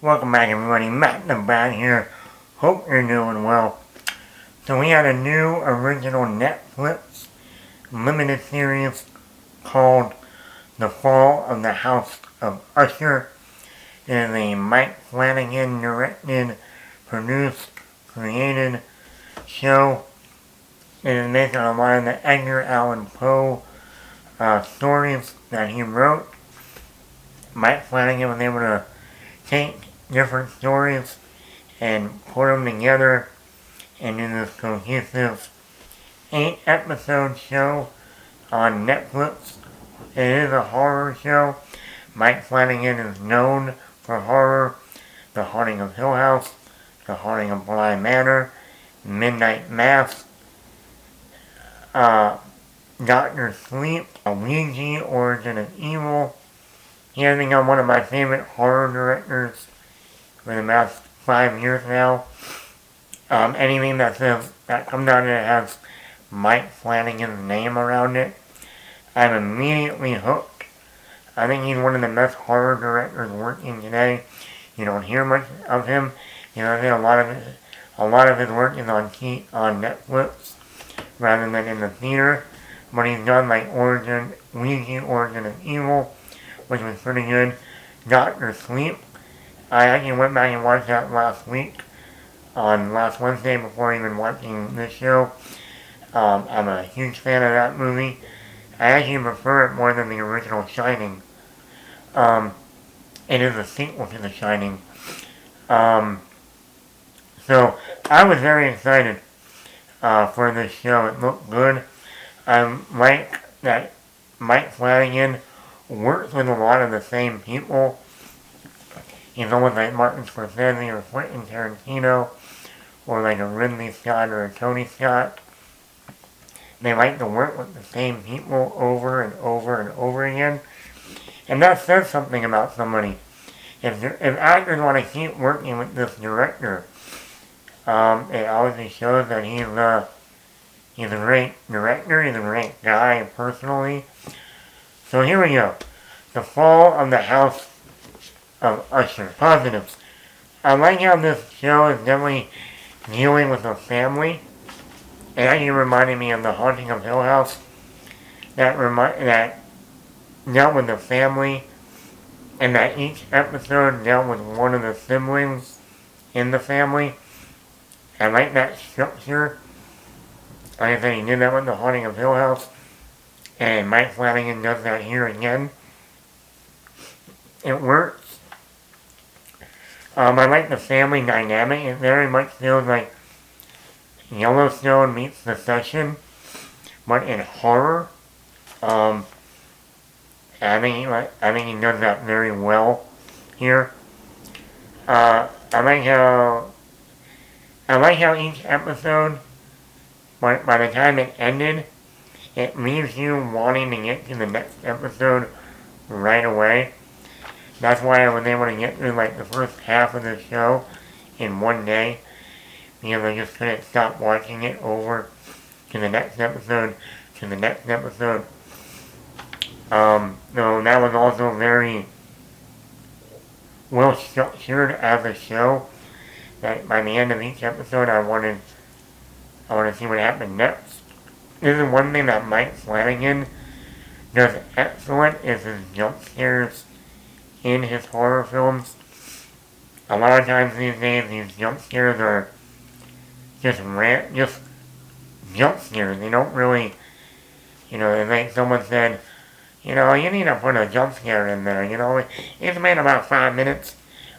Welcome back everybody, Matt the Bat here. Hope you're doing well. So we had a new original Netflix limited series called The Fall of the House of Usher. It is a Mike Flanagan directed, produced, created show. It is based on a lot of the Edgar Allan Poe stories that he wrote. Mike Flanagan was able to take different stories and put them together into this cohesive 8-episode show on Netflix. It is a horror show. Mike Flanagan is known for horror. The Haunting of Hill House, The Haunting of Bly Manor, Midnight Mass, Doctor Sleep, Ouija, Origin of Evil. He has become one of my favorite horror directors for the past 5 years now. Anything that comes out of it has Mike Flanagan's name around it, I'm immediately hooked. I think he's one of the best horror directors working today. You don't hear much of him. You know, I think a lot of his work is on Netflix rather than in the theater. But he's done like Ouija, Origin of Evil, which was pretty good. Doctor Sleep. I actually went back and watched that last Wednesday before even watching this show. I'm a huge fan of that movie. I actually prefer it more than the original Shining. It is a sequel to The Shining. So I was very excited for this show. It looked good. I like that Mike Flanagan works with a lot of the same people. He's almost like Martin Scorsese or Quentin Tarantino, or like a Ridley Scott or a Tony Scott. They like to work with the same people over and over and over again. And that says something about somebody. If actors want to keep working with this director, it obviously shows that he's a great director, he's a great guy personally. So here we go. The Fall of the House of Usher. Positives. I like how this show is definitely dealing with a family. It actually reminded me of The Haunting of Hill House. That dealt with the family, and that each episode dealt with one of the siblings in the family. I like that structure. Like I said, he did that with The Haunting of Hill House, and Mike Flanagan does that here again. It works. I like the family dynamic. It very much feels like Yellowstone meets Succession, but in horror. I think he does that very well here. I like how each episode, by the time it ended, it leaves you wanting to get to the next episode right away. That's why I was able to get through like the first half of the show in one day, because I just couldn't stop watching it over to the next episode, to the next episode. So that was also very well structured as a show, that by the end of each episode I want to see what happened next. This is one thing that Mike Flanagan does excellent, is his jump scares in his horror films. A lot of times these days, these jump scares are just jump scares. They don't really, it's like someone said, you need to put a jump scare in there, It's been about 5 minutes.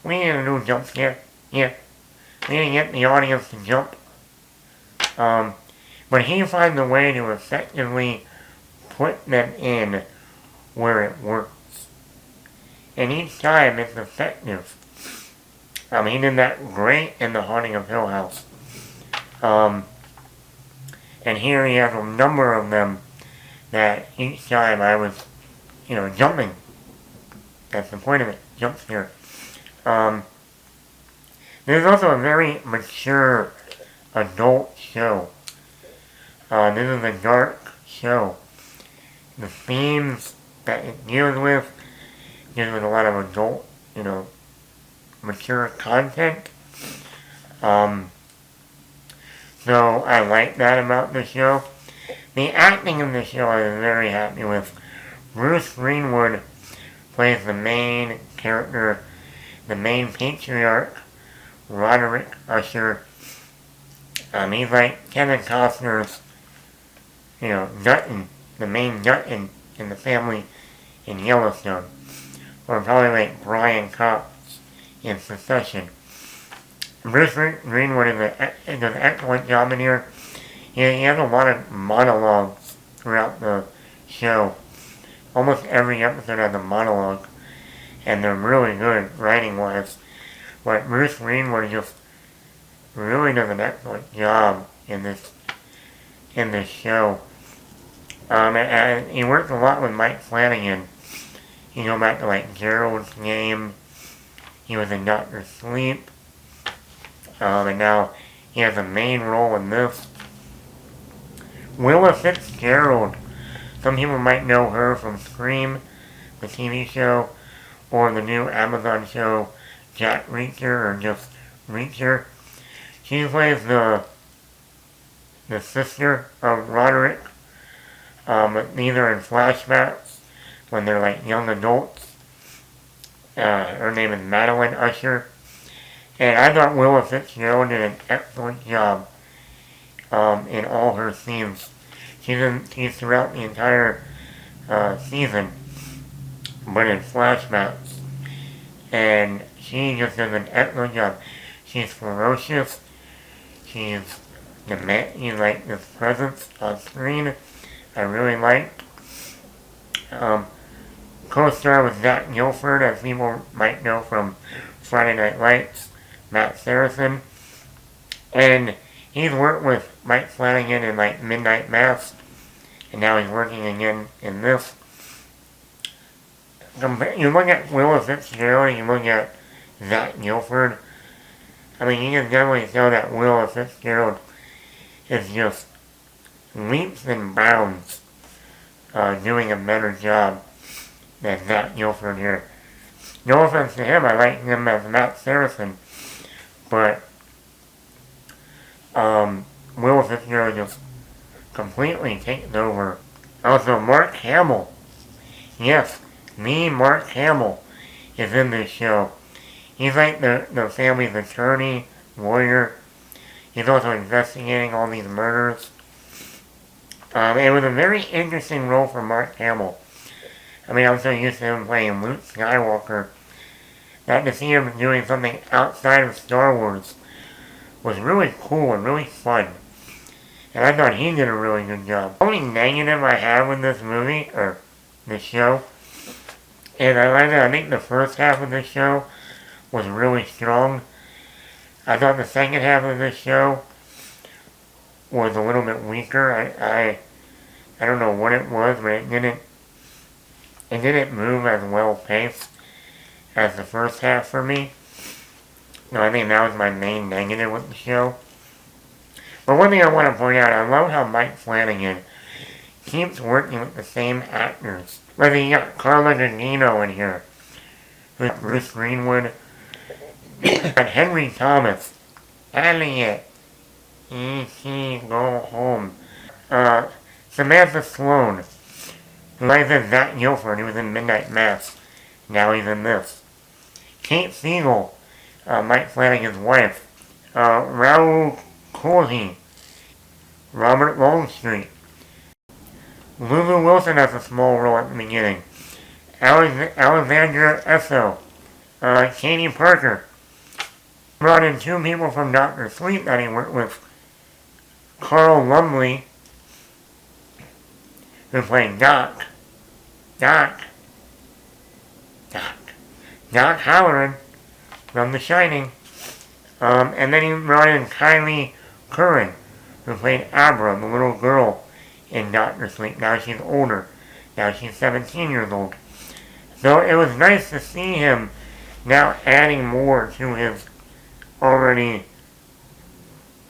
We need a new jump scare. Yeah. We need to get the audience to jump. But he finds a way to effectively put them in where it works. And each time it's effective. He did that great in The Haunting of Hill House. And here he has a number of them that each time I was, jumping. That's the point of it, jump scare. There's also a very mature adult show. This is a dark show. The themes that it deals with a lot of adult, mature content. Um, so I like that about the show. The acting in the show I was very happy with. Bru Greenwood plays the main character, the main patriarch, Roderick Usher. He's like Kevin Costner's, Dutton, the main Dutton in the family in Yellowstone. Or probably like Brian Cox in Succession. Bru Greenwood does an excellent job in here. He has a lot of monologues throughout the show. Almost every episode has a monologue, and they're really good writing-wise. But Bru Greenwood just really does an excellent job in this show. And he works a lot with Mike Flanagan. You go back to like Gerald's Game. He was in Dr. Sleep. And now he has a main role in this. Willa Fitzgerald. Some people might know her from Scream, the TV show, or the new Amazon show Jack Reacher, or just Reacher. She plays the sister of Roderick. But these are in flashbacks when they're like young adults. Her name is Madeline Usher. And I thought Willa Fitzgerald did an excellent job in all her scenes. She's throughout the entire season, but in flashbacks. And she just does an excellent job. She's ferocious. She's like this presence on screen. I really liked. Co-star with Zach Gilford, as people might know from Friday Night Lights, Matt Saracen. And he's worked with Mike Flanagan in like Midnight Mass, and now he's working again in this. You look at Willa Fitzgerald, you look at Zach Gilford. I mean, you can definitely tell that Willa Fitzgerald is just leaps and bounds doing a better job than Zach Gilford here. No offense to him, I like him as Matt Saracen, but Willa Fitzgerald just completely takes over. Also, Mark Hamill. Yes, Mark Hamill is in this show. He's like the family's attorney, lawyer. He's also investigating all these murders. It was a very interesting role for Mark Hamill. I mean, I'm so used to him playing Luke Skywalker that to see him doing something outside of Star Wars was really cool and really fun. And I thought he did a really good job. The only negative I have with this movie, or this show, is I think the first half of this show was really strong. I thought the second half of this show was a little bit weaker. I don't know what it was, but it didn't move as well paced as the first half for me. No, I think that was my main negative with the show. But one thing I want to point out, I love how Mike Flanagan keeps working with the same actors. Like you got Carla Gugino in here, who's Bru Greenwood, and Henry Thomas, Elliot, E.T. Go Home, Samantha Sloan, who plays Zach Gilford, who was in Midnight Mass. Now he's in this. Kate Siegel, Mike Flanagan's wife. Raul Coley, Robert Longstreet. Lulu Wilson has a small role at the beginning. Alexandra Esso. Katie Parker. Brought in two people from Dr. Sleep that he worked with. Carl Lumley, who played Doc Halloran from The Shining. And then he brought in Kylie Curran, who played Abra, the little girl in Dr. Sleep. Now she's older. Now she's 17 years old. So it was nice to see him now adding more to his already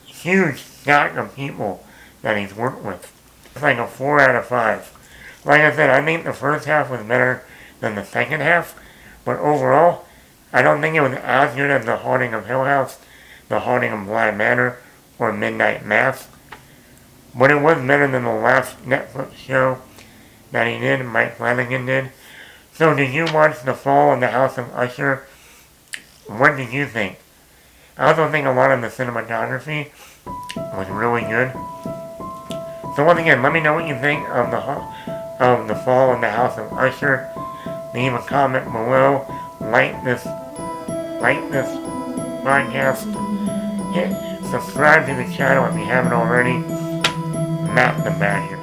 huge stack of people that he's worked with. It's like a 4 out of 5. Like I said, I think the first half was better than the second half, but overall, I don't think it was as good as The Haunting of Hill House, The Haunting of Bly Manor, or Midnight Mass. But it was better than the last Netflix show that he did, Mike Flanagan did. So did you watch The Fall of the House of Usher? What did you think? I also think a lot of the cinematography was really good. So once again, let me know what you think of the Fall of the House of Usher. Leave a comment below. Like this podcast. Subscribe to the channel if you haven't already. Matt the Badger.